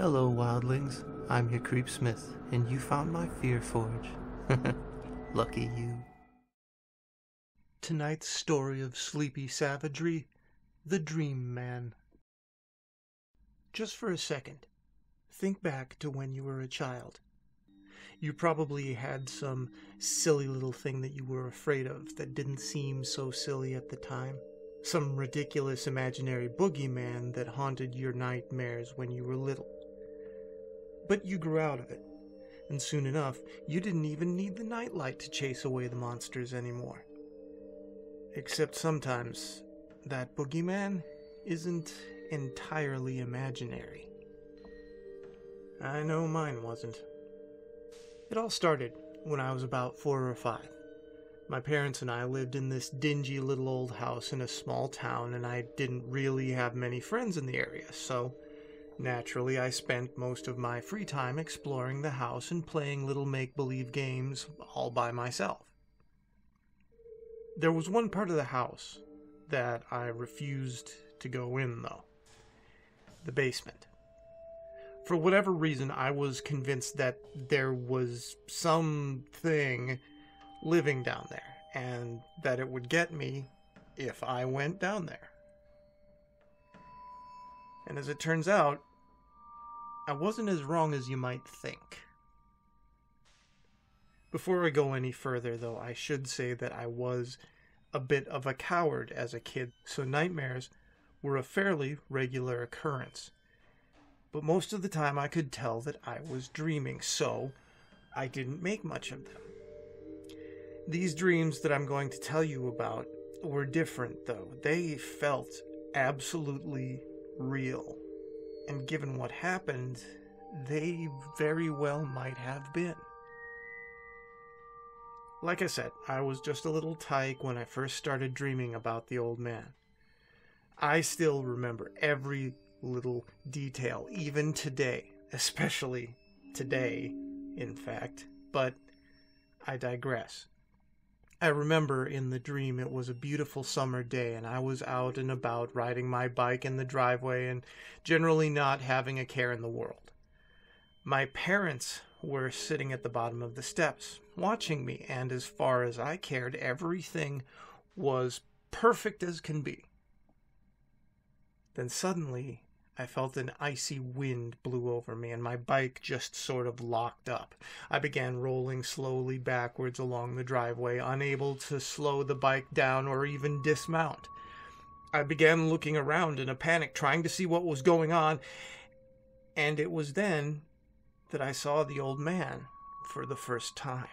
Hello, wildlings. I'm your Creepsmith, and you found my Fear Forge. Lucky you. Tonight's story of sleepy savagery, The Dream Man. Just for a second, think back to when you were a child. You probably had some silly little thing that you were afraid of that didn't seem so silly at the time. Some ridiculous imaginary boogeyman that haunted your nightmares when you were little. But you grew out of it, and soon enough, you didn't even need the nightlight to chase away the monsters anymore. Except sometimes, that boogeyman isn't entirely imaginary. I know mine wasn't. It all started when I was about 4 or 5. My parents and I lived in this dingy little old house in a small town, and I didn't really have many friends in the area, so naturally, I spent most of my free time exploring the house and playing little make-believe games all by myself. There was one part of the house that I refused to go in, though. The basement. For whatever reason, I was convinced that there was something living down there, and that it would get me if I went down there. And as it turns out, I wasn't as wrong as you might think. Before I go any further, though, I should say that I was a bit of a coward as a kid, so nightmares were a fairly regular occurrence. But most of the time I could tell that I was dreaming, so I didn't make much of them. These dreams that I'm going to tell you about were different, though. They felt absolutely real. And given what happened, they very well might have been. Like I said, I was just a little tyke when I first started dreaming about the old man. I still remember every little detail, even today, especially today, in fact, but I digress. I remember in the dream it was a beautiful summer day and I was out and about riding my bike in the driveway and generally not having a care in the world. My parents were sitting at the bottom of the steps watching me, and as far as I cared, everything was perfect as can be. Then suddenly I felt an icy wind blew over me, and my bike just sort of locked up. I began rolling slowly backwards along the driveway, unable to slow the bike down or even dismount. I began looking around in a panic, trying to see what was going on, and it was then that I saw the old man for the first time.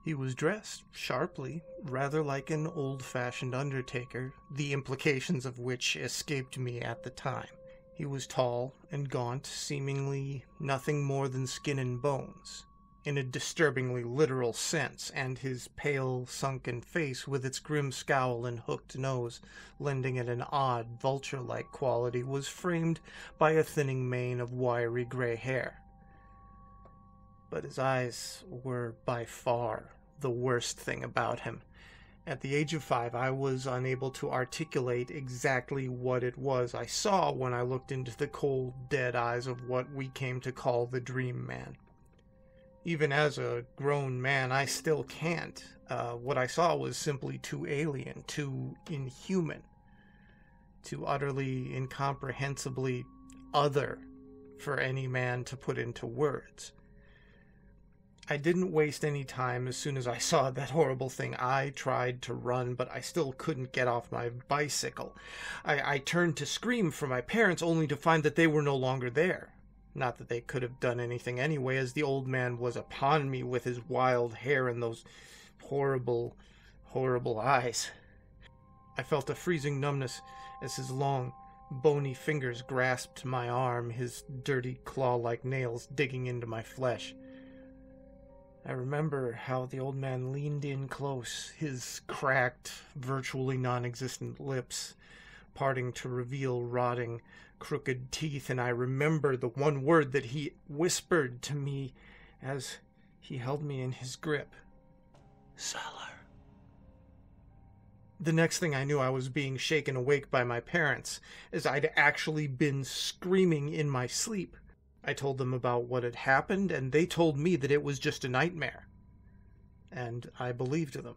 He was dressed sharply, rather like an old-fashioned undertaker, the implications of which escaped me at the time. He was tall and gaunt, seemingly nothing more than skin and bones, in a disturbingly literal sense, and his pale, sunken face, with its grim scowl and hooked nose, lending it an odd, vulture-like quality, was framed by a thinning mane of wiry gray hair. But his eyes were by far the worst thing about him. At the age of 5, I was unable to articulate exactly what it was I saw when I looked into the cold, dead eyes of what we came to call the Dream Man. Even as a grown man, I still can't. What I saw was simply too alien, too inhuman, too utterly, incomprehensibly other for any man to put into words. I didn't waste any time. As soon as I saw that horrible thing, I tried to run, but I still couldn't get off my bicycle. I turned to scream for my parents, only to find that they were no longer there. Not that they could have done anything anyway, as the old man was upon me with his wild hair and those horrible, horrible eyes. I felt a freezing numbness as his long, bony fingers grasped my arm, his dirty claw-like nails digging into my flesh. I remember how the old man leaned in close, his cracked, virtually non-existent lips parting to reveal rotting, crooked teeth, and I remember the one word that he whispered to me as he held me in his grip. Cellar. The next thing I knew, I was being shaken awake by my parents, as I'd actually been screaming in my sleep. I told them about what had happened, and they told me that it was just a nightmare. And I believed them.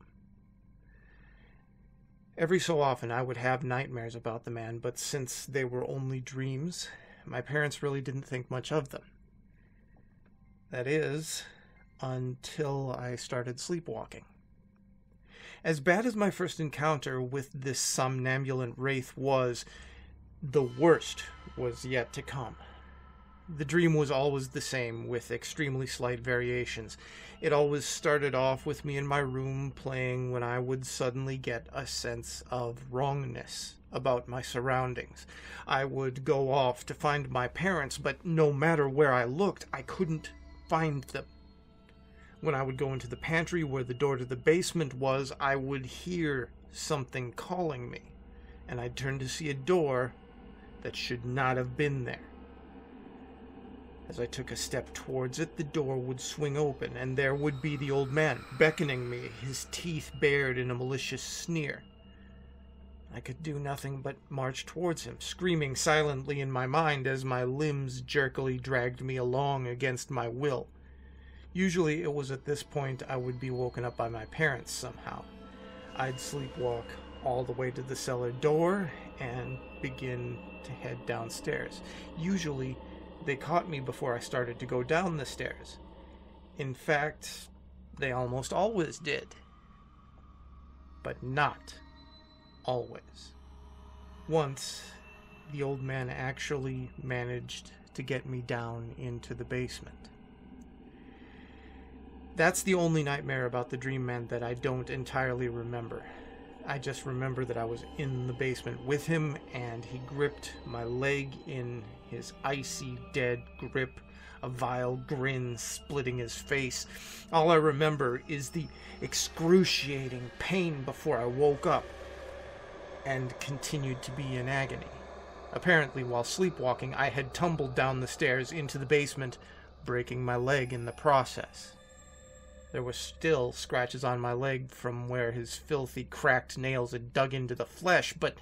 Every so often I would have nightmares about the man, but since they were only dreams, my parents really didn't think much of them. That is, until I started sleepwalking. As bad as my first encounter with this somnambulant wraith was, the worst was yet to come. The dream was always the same, with extremely slight variations. It always started off with me in my room playing when I would suddenly get a sense of wrongness about my surroundings. I would go off to find my parents, but no matter where I looked, I couldn't find them. When I would go into the pantry where the door to the basement was, I would hear something calling me, and I'd turn to see a door that should not have been there. As I took a step towards it, the door would swing open, and there would be the old man, beckoning me, his teeth bared in a malicious sneer. I could do nothing but march towards him, screaming silently in my mind as my limbs jerkily dragged me along against my will. Usually it was at this point I would be woken up by my parents somehow. I'd sleepwalk all the way to the cellar door and begin to head downstairs. Usually they caught me before I started to go down the stairs. In fact, they almost always did. But not always. Once, the old man actually managed to get me down into the basement. That's the only nightmare about the Dream Man that I don't entirely remember. I just remember that I was in the basement with him, and he gripped my leg in his icy, dead grip, a vile grin splitting his face. All I remember is the excruciating pain before I woke up and continued to be in agony. Apparently, while sleepwalking, I had tumbled down the stairs into the basement, breaking my leg in the process. There were still scratches on my leg from where his filthy, cracked nails had dug into the flesh, but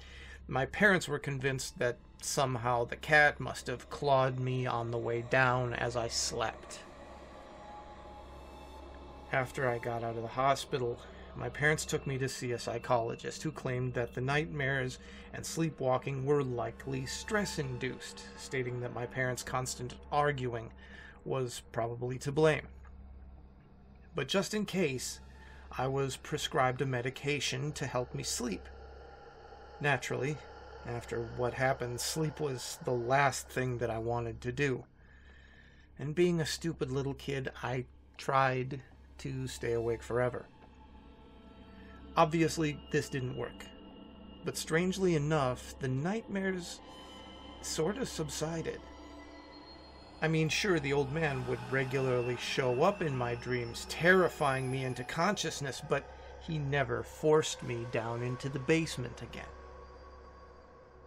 my parents were convinced that somehow the cat must have clawed me on the way down as I slept. After I got out of the hospital, my parents took me to see a psychologist who claimed that the nightmares and sleepwalking were likely stress-induced, stating that my parents' constant arguing was probably to blame. But just in case, I was prescribed a medication to help me sleep. Naturally, after what happened, sleep was the last thing that I wanted to do. And being a stupid little kid, I tried to stay awake forever. Obviously, this didn't work. But strangely enough, the nightmares sort of subsided. I mean, sure, the old man would regularly show up in my dreams, terrifying me into consciousness, but he never forced me down into the basement again.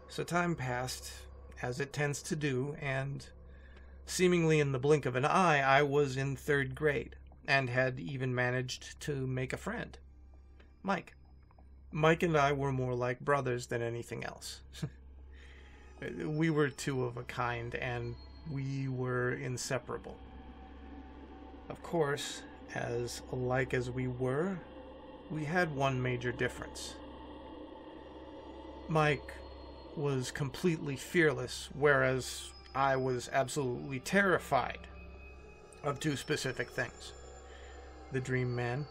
So time passed, as it tends to do, and seemingly in the blink of an eye, I was in 3rd grade, and had even managed to make a friend. Mike. Mike and I were more like brothers than anything else. We were two of a kind, and we were inseparable. Of course, as alike as we were, we had one major difference. Mike was completely fearless, whereas I was absolutely terrified of 2 specific things: the Dream Man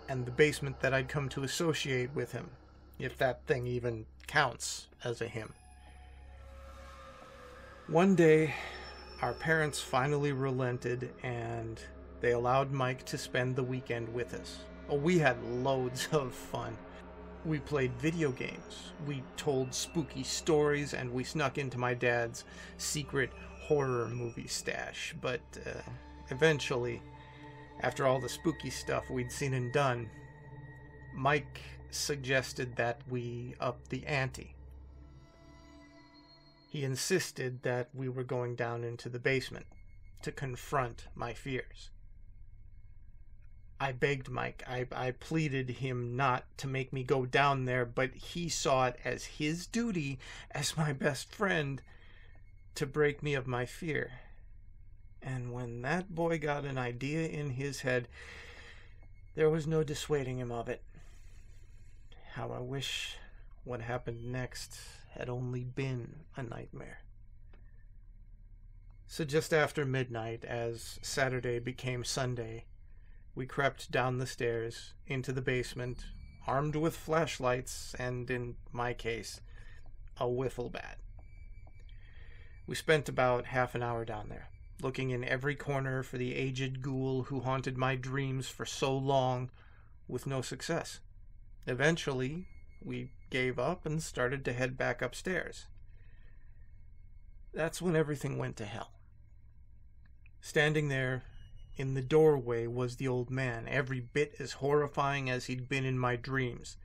and the basement that I'd come to associate with him, if that thing even counts as a him. One day, our parents finally relented, and they allowed Mike to spend the weekend with us. Oh, we had loads of fun. We played video games, we told spooky stories, and we snuck into my dad's secret horror movie stash. But eventually, after all the spooky stuff we'd seen and done, Mike suggested that we up the ante. He insisted that we were going down into the basement to confront my fears. I begged Mike, I pleaded him not to make me go down there, but he saw it as his duty, as my best friend, to break me of my fear. And when that boy got an idea in his head, there was no dissuading him of it. How I wish what happened next had only been a nightmare. So just after midnight, as Saturday became Sunday, we crept down the stairs into the basement, armed with flashlights and, in my case, a wiffle bat. We spent about half an hour down there, looking in every corner for the aged ghoul who haunted my dreams for so long, with no success. Eventually, we gave up and started to head back upstairs. That's when everything went to hell. Standing there in the doorway was the old man, every bit as horrifying as he'd been in my dreams.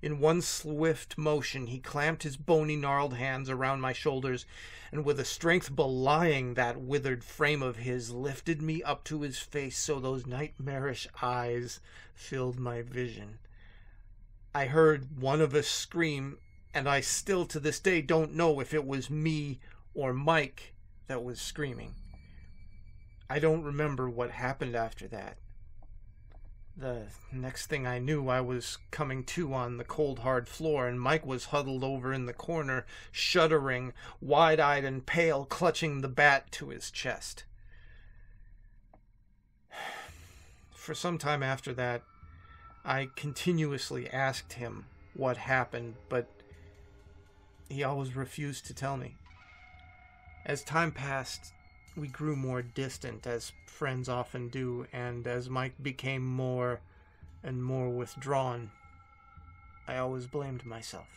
In one swift motion, he clamped his bony, gnarled hands around my shoulders, and with a strength belying that withered frame of his, lifted me up to his face so those nightmarish eyes filled my vision. I heard one of us scream, and I still to this day don't know if it was me or Mike that was screaming. I don't remember what happened after that. The next thing I knew, I was coming to on the cold, hard floor, and Mike was huddled over in the corner, shuddering, wide-eyed and pale, clutching the bat to his chest. For some time after that, I continuously asked him what happened, but he always refused to tell me. As time passed, we grew more distant, as friends often do, and as Mike became more and more withdrawn, I always blamed myself.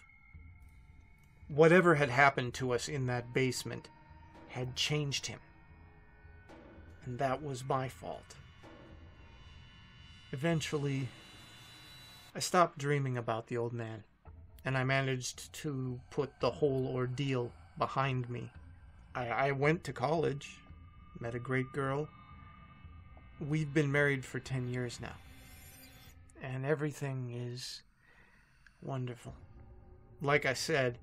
Whatever had happened to us in that basement had changed him, and that was my fault. Eventually, I stopped dreaming about the old man, and I managed to put the whole ordeal behind me. I went to college, met a great girl. We've been married for 10 years now, and everything is wonderful. Like I said,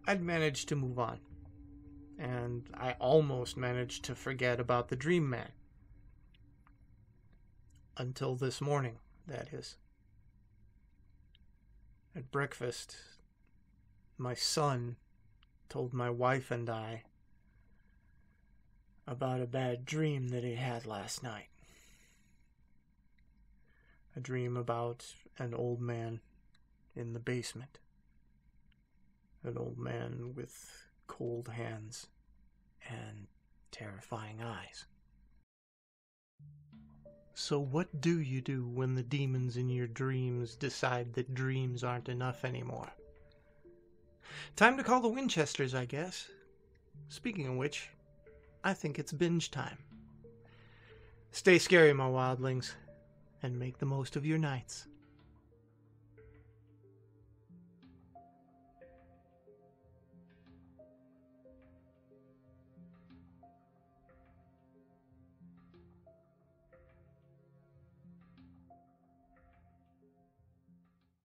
I'd managed to move on, and I almost managed to forget about the dream man. Until this morning, that is. At breakfast, my son told my wife and I about a bad dream that he had last night. A dream about an old man in the basement. An old man with cold hands and terrifying eyes. So what do you do when the demons in your dreams decide that dreams aren't enough anymore? Time to call the Winchesters, I guess. Speaking of which, I think it's binge time. Stay scary, my wildlings, and make the most of your nights.